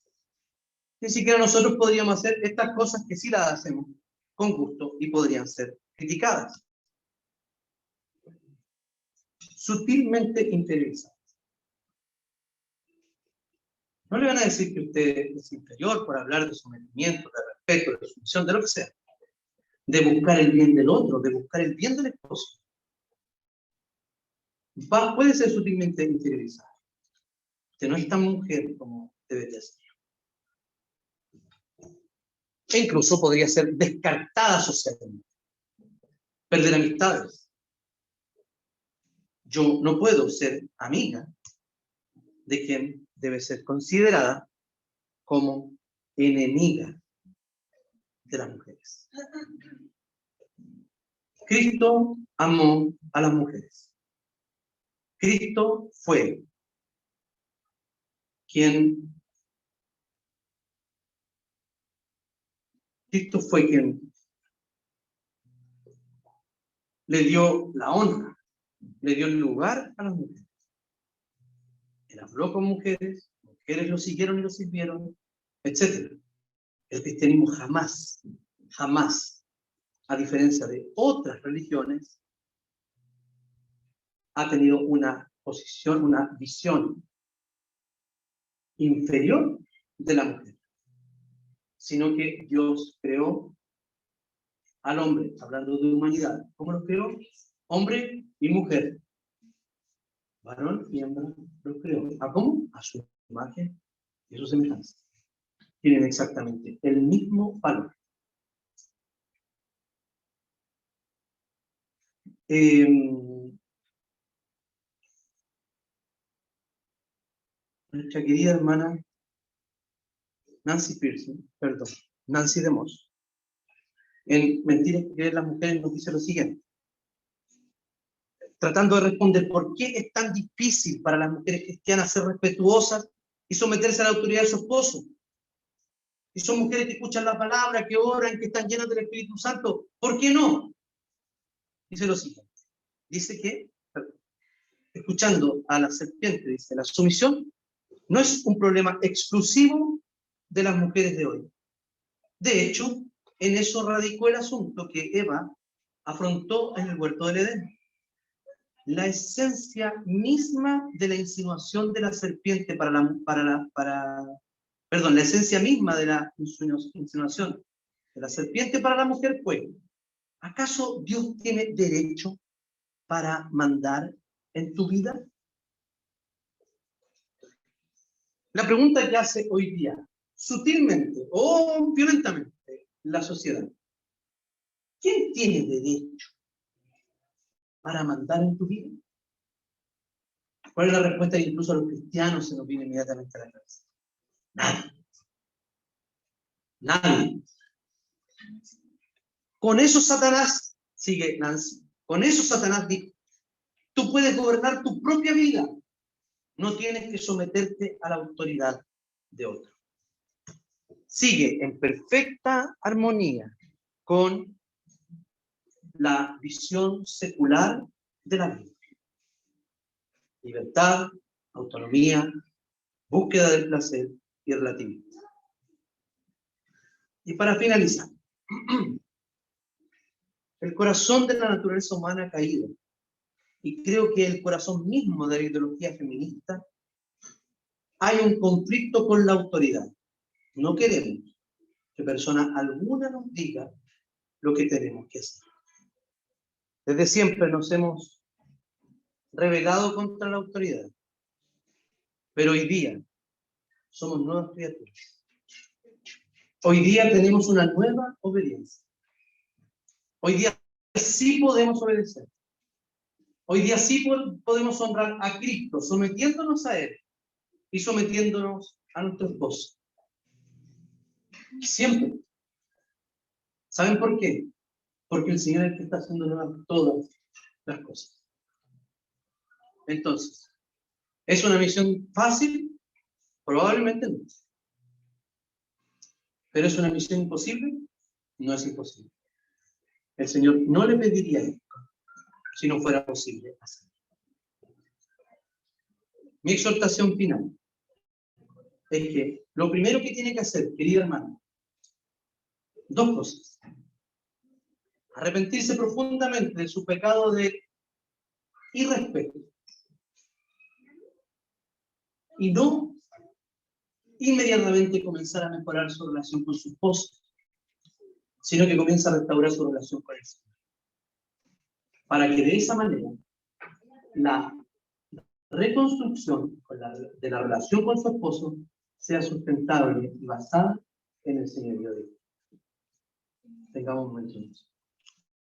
Ni siquiera nosotros podríamos hacer estas cosas que sí las hacemos con gusto y podrían ser criticadas. Sutilmente interiorizadas. No le van a decir que usted es inferior por hablar de sometimiento, de respeto, de sumisión, de lo que sea. De buscar el bien del otro, de buscar el bien del esposo. Puede ser sutilmente interiorizado. Usted no es tan mujer como debería ser. E incluso podría ser descartada socialmente. Perder amistades. Yo no puedo ser amiga de quien debe ser considerada como enemiga de las mujeres. Cristo amó a las mujeres. Cristo fue quien le dio la honra, le dio el lugar a las mujeres. Él habló con mujeres, mujeres lo siguieron y lo sirvieron, etc. El cristianismo jamás, a diferencia de otras religiones, ha tenido una posición, una visión inferior de la mujer, sino que Dios creó al hombre, hablando de humanidad. ¿Cómo lo creó? Hombre y mujer. Varón y hembra lo creó. ¿A cómo? A su imagen y a su semejanza. Tienen exactamente el mismo valor. Nuestra querida hermana Nancy DeMoss, en Mentiras que creen las mujeres, nos dice lo siguiente, tratando de responder por qué es tan difícil para las mujeres cristianas ser respetuosas y someterse a la autoridad de su esposo. Y son mujeres que escuchan la palabra, que oran, que están llenas del Espíritu Santo. ¿Por qué no? Dice lo siguiente. Dice que, escuchando a la serpiente, dice, la sumisión no es un problema exclusivo de las mujeres de hoy. De hecho, en eso radicó el asunto que Eva afrontó en el huerto del Edén. La esencia misma de la insinuación de la serpiente la esencia misma de la insinuación de la serpiente para la mujer fue, ¿acaso Dios tiene derecho para mandar en tu vida? La pregunta que hace hoy día, sutilmente o violentamente, la sociedad. ¿Quién tiene derecho para mandar en tu vida? ¿Cuál es la respuesta que incluso a los cristianos se nos viene inmediatamente a la cabeza? Nadie. Nadie. Con eso Satanás, sigue Nancy, con eso Satanás dijo, tú puedes gobernar tu propia vida, no tienes que someterte a la autoridad de otro. Sigue en perfecta armonía con la visión secular de la vida. Libertad, autonomía, búsqueda del placer y relativismo. Y para finalizar, el corazón de la naturaleza humana ha caído. Y creo que el corazón mismo de la ideología feminista hay un conflicto con la autoridad. No queremos que persona alguna nos diga lo que tenemos que hacer. Desde siempre nos hemos rebelado contra la autoridad. Pero hoy día somos nuevas criaturas. Hoy día tenemos una nueva obediencia. Hoy día sí podemos obedecer. Hoy día sí podemos honrar a Cristo, sometiéndonos a Él y sometiéndonos a nuestro esposo. Siempre. ¿Saben por qué? Porque el Señor es el que está haciendo nuevas todas las cosas. Entonces, ¿es una misión fácil? Probablemente no. ¿Pero es una misión imposible? No es imposible. El Señor no le pediría esto si no fuera posible hacerlo. Mi exhortación final es que lo primero que tiene que hacer, querido hermano, dos cosas. Arrepentirse profundamente de su pecado de irrespeto. Y no inmediatamente comenzar a mejorar su relación con su esposo, sino que comienza a restaurar su relación con el Señor. Para que de esa manera la reconstrucción de la relación con su esposo sea sustentable y basada en el señorío de Dios. Tengamos un momento.